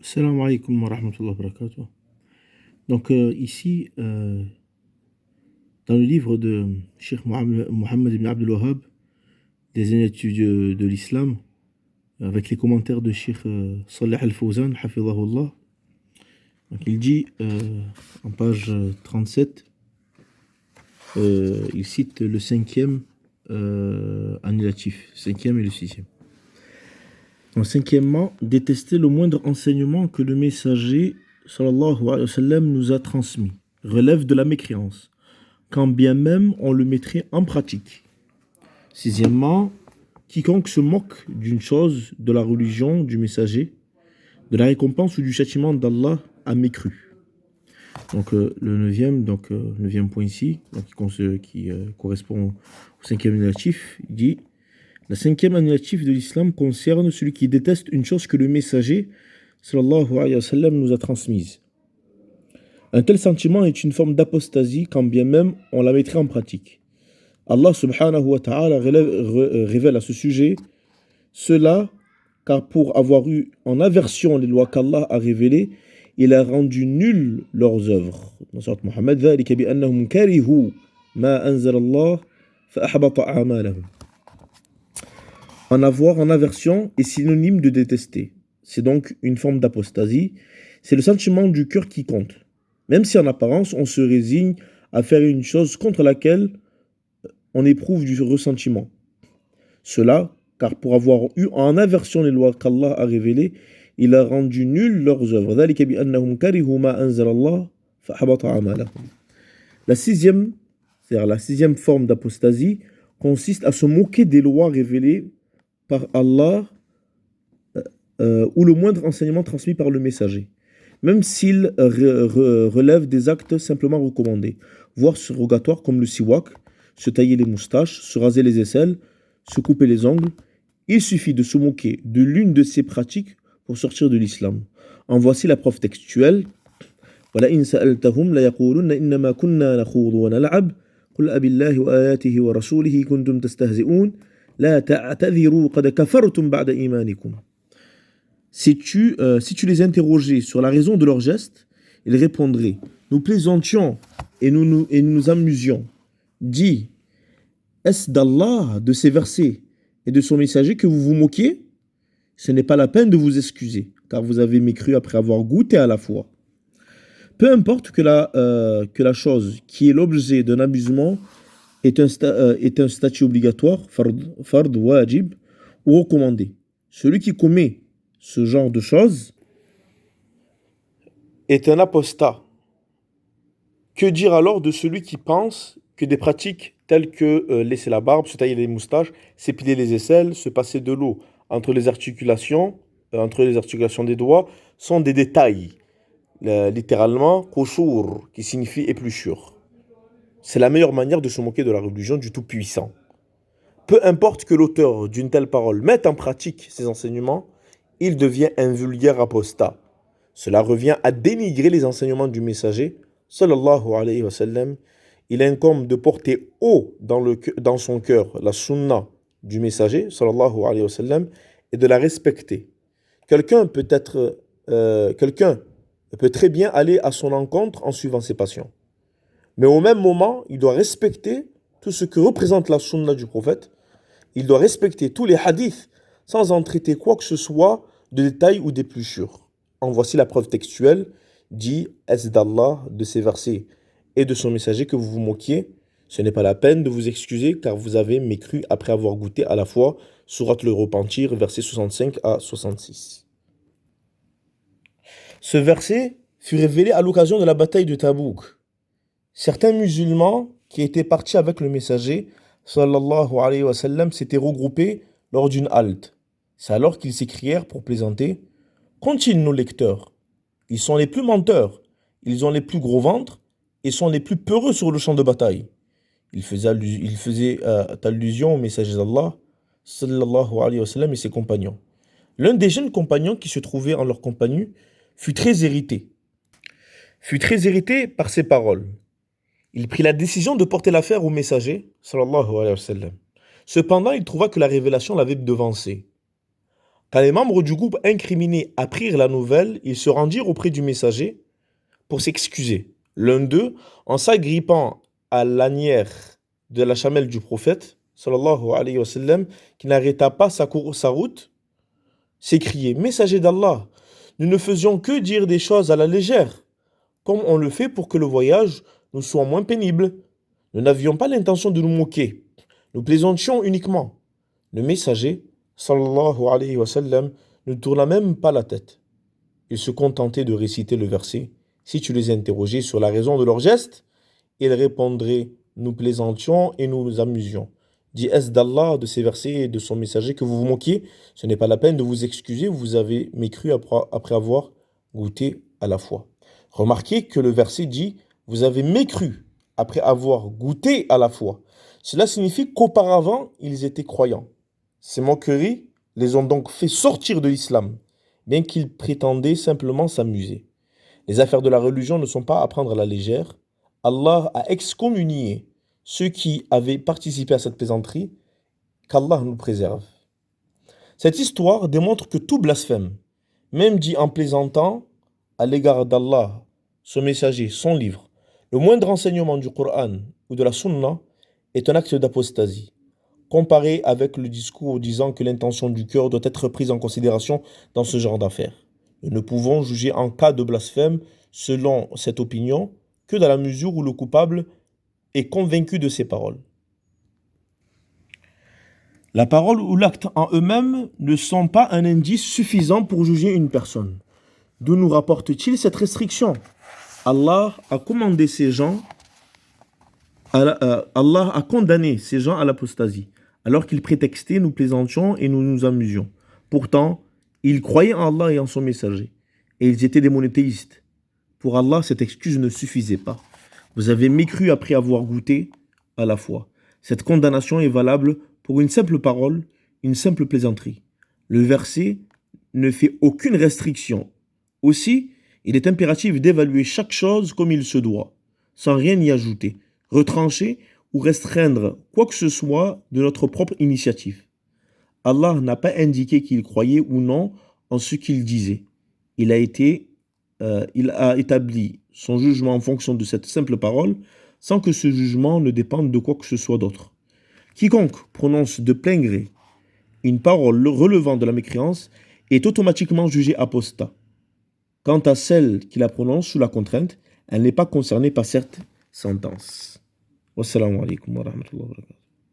Salam alaikum wa rahmatullahi wa barakatuh. Donc ici, dans le livre de Cheikh Mohammed ibn Abdul Wahhab, des études de l'islam, avec les commentaires de Cheikh Salih al-Fawzan, hafidhahullah, donc il dit en page 37, il cite le cinquième annulatif, cinquième et le sixième. Donc, cinquièmement, détester le moindre enseignement que le messager sallallahu alayhi wa sallam nous a transmis relève de la mécréance, quand bien même on le mettrait en pratique. Sixièmement, quiconque se moque d'une chose de la religion du messager, de la récompense ou du châtiment d'Allah a mécru. Donc le neuvième point ici, donc, qui correspond au cinquième annulatif, il dit: la cinquième annulatif de l'islam concerne celui qui déteste une chose que le messager sallallahu alayhi wa sallam nous a transmise. Un tel sentiment est une forme d'apostasie quand bien même on la mettrait en pratique. Allah subhanahu wa ta'ala révèle à ce sujet cela, car pour avoir eu en aversion les lois qu'Allah a révélées, il a rendu nulles leurs œuvres. Dans la sourate Muhammad, ذلك بأنهم كرهوا ما أنزل الله فأحبط أعمالهم. En avoir en aversion est synonyme de détester. C'est donc une forme d'apostasie. C'est le sentiment du cœur qui compte. Même si en apparence on se résigne à faire une chose contre laquelle on éprouve du ressentiment. Cela, car pour avoir eu en aversion les lois qu'Allah a révélées, il a rendu nulles leurs œuvres. La sixième, c'est-à-dire la sixième forme d'apostasie, consiste à se moquer des lois révélées par Allah ou le moindre enseignement transmis par le messager, même s'il relève des actes simplement recommandés, voire surrogatoires comme le siwak, se tailler les moustaches, se raser les aisselles, se couper les ongles. Il suffit de se moquer de l'une de ces pratiques pour sortir de l'islam. En voici la preuve textuelle. وَلَئِنْ سَأَلْتَهُمْ لَيَقُولُنَّ إِنَّمَا كُنَّا نَخُوضُ وَنَلْعَبُ قُلْ أَبِاللَّهِ وَآيَاتِهِ وَرَسُولِهِ كُنْتُمْ تَسْتَهْزِئُونَ لَا تَعْتَذِرُوا قَدْ كَفَرْتُمْ بَعْدَ إِيمَانِكُمْ. Si tu les interrogeais sur la raison de leurs gestes, ils répondraient: nous plaisantions et nous nous amusions. Dis: est-ce d'Allah, de ses versets et de son messager que vous vous moquiez? Ce n'est pas la peine de vous excuser, car vous avez mécru après avoir goûté à la foi. Peu importe que la chose qui est l'objet d'un amusement est un statut obligatoire, fard, wajib, ou recommandé. Celui qui commet ce genre de choses est un apostat. Que dire alors de celui qui pense que des pratiques telles que laisser la barbe, se tailler les moustaches, s'épiler les aisselles, se passer de l'eau entre les articulations des doigts sont des détails, littéralement qusur, qui signifie épluchure. C'est la meilleure manière de se moquer de la religion du Tout-Puissant. Peu importe que l'auteur d'une telle parole mette en pratique ces enseignements, il devient un vulgaire apostat. Cela revient à dénigrer les enseignements du messager sallallahu alayhi wa sallam. Il incombe de porter haut dans son cœur la sunna du messager sallallahu alayhi wa sallam et de la respecter. Quelqu'un peut très bien aller à son encontre en suivant ses passions. Mais au même moment, il doit respecter tout ce que représente la sunna du prophète. Il doit respecter tous les hadiths sans en traiter quoi que ce soit de détails ou d'épluchures. En voici la preuve textuelle. Dit: est-ce d'Allah, de ses versets et de son messager que vous vous moquiez? Ce n'est pas la peine de vous excuser, car vous avez mécru après avoir goûté à la foi. Sourate le Repentir, versets 65 à 66. Ce verset fut révélé à l'occasion de la bataille de Tabouk. Certains musulmans qui étaient partis avec le messager sallallahu alayhi wa sallam s'étaient regroupés lors d'une halte. C'est alors qu'ils s'écrièrent pour plaisanter: qu'ont-ils nos lecteurs? Ils sont les plus menteurs, ils ont les plus gros ventres et sont les plus peureux sur le champ de bataille. Ils faisaient allusion au messager d'Allah sallallahu alayhi wa sallam et ses compagnons. L'un des jeunes compagnons qui se trouvaient en leur compagnie fut très irrité par ces paroles. Il prit la décision de porter l'affaire au messager sallallahu alayhi wa sallam. Cependant, il trouva que la révélation l'avait devancé. Quand les membres du groupe incriminé apprirent la nouvelle, ils se rendirent auprès du messager pour s'excuser. L'un d'eux, en s'agrippant à l'anière de la chamelle du prophète, sallallahu alayhi wa sallam, qui n'arrêta pas sa route, s'écriait: Messager d'Allah, nous ne faisions que dire des choses à la légère, comme on le fait pour que le voyage nous soit moins pénible. Nous n'avions pas l'intention de nous moquer. Nous plaisantions uniquement. Le messager, sallallahu alayhi wa sallam, ne tourna même pas la tête. Il se contentait de réciter le verset. Si tu les interrogeais sur la raison de leur geste, ils répondraient: nous plaisantions et nous nous amusions. Dit: est-ce d'Allah, de ces versets et de son messager que vous vous moquiez? Ce n'est pas la peine de vous excuser, vous avez mécru après avoir goûté à la foi. Remarquez que le verset dit: vous avez mécru après avoir goûté à la foi. Cela signifie qu'auparavant, ils étaient croyants. Ces moqueries les ont donc fait sortir de l'islam, bien qu'ils prétendaient simplement s'amuser. Les affaires de la religion ne sont pas à prendre à la légère. Allah a excommunié ceux qui avaient participé à cette plaisanterie, qu'Allah nous préserve. Cette histoire démontre que tout blasphème, même dit en plaisantant à l'égard d'Allah, son messager, son livre, le moindre enseignement du Coran ou de la Sunna est un acte d'apostasie, comparé avec le discours disant que l'intention du cœur doit être prise en considération dans ce genre d'affaires. Nous ne pouvons juger en cas de blasphème selon cette opinion que dans la mesure où le coupable est convaincu de ses paroles. La parole ou l'acte en eux-mêmes ne sont pas un indice suffisant pour juger une personne. D'où nous rapporte-t-il cette restriction? Allah a condamné ces gens à l'apostasie, alors qu'ils prétextaient: nous plaisantions et nous nous amusions. Pourtant, ils croyaient en Allah et en son messager, et ils étaient des monothéistes. Pour Allah, cette excuse ne suffisait pas. Vous avez mécru après avoir goûté à la foi. Cette condamnation est valable pour une simple parole, une simple plaisanterie. Le verset ne fait aucune restriction. Aussi, il est impératif d'évaluer chaque chose comme il se doit, sans rien y ajouter, retrancher ou restreindre quoi que ce soit de notre propre initiative. Allah n'a pas indiqué qu'il croyait ou non en ce qu'il disait. Il a établi son jugement en fonction de cette simple parole, sans que ce jugement ne dépende de quoi que ce soit d'autre. Quiconque prononce de plein gré une parole relevant de la mécréance est automatiquement jugé apostat. Quant à celle qui la prononce sous la contrainte, elle n'est pas concernée par cette sentence. Wassalamu alaikum wa rahmatullahi wa barakatuh.